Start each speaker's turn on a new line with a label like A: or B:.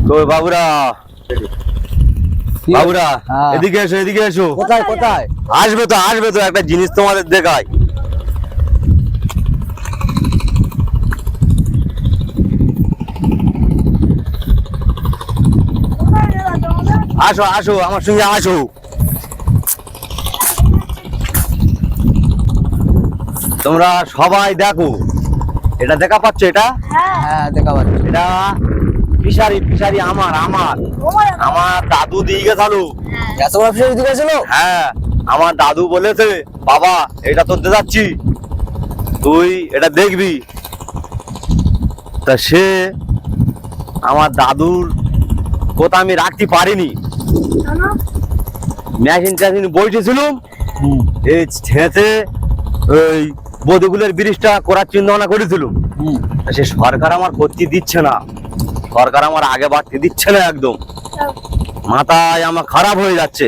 A: কই বাবুরা, বাবুরা এদিকে এসো, এদিকে এসো।
B: কোথায় কোথায়?
A: আসবে তো, আসবে তো, একটা জিনিস তোমাদের দেখাই। আসো আসো, আমার সঙ্গে আসো। তোমরা সবাই দেখো, এটা দেখা পাচ্ছ? এটা
B: হ্যাঁ দেখা পাচ্ছি।
A: এটা ফিশারি, ফিশারি আমার আমার আমার দাদু দিয়ে গেছিল।
B: এত বড় ফিশারি দিকে ছিল?
A: হ্যাঁ, আমার দাদু বলেছে বাবা এটা তোর যাচ্ছি, তুই এটা দেখবি। তা সে আমার দাদুর কথা আমি রাখতে পারিনি। মেশিন টেশিন বসেছিলাম, এই ছেঁচে ওই বধুগুলের ব্রিজটা করার চিন্তা ভাবনা করেছিলাম। সে সরকার আমার করতে দিচ্ছে না, সরকার আমার আগে বাড়তে দিচ্ছে না, একদম মাথায় আমার খারাপ হয়ে যাচ্ছে।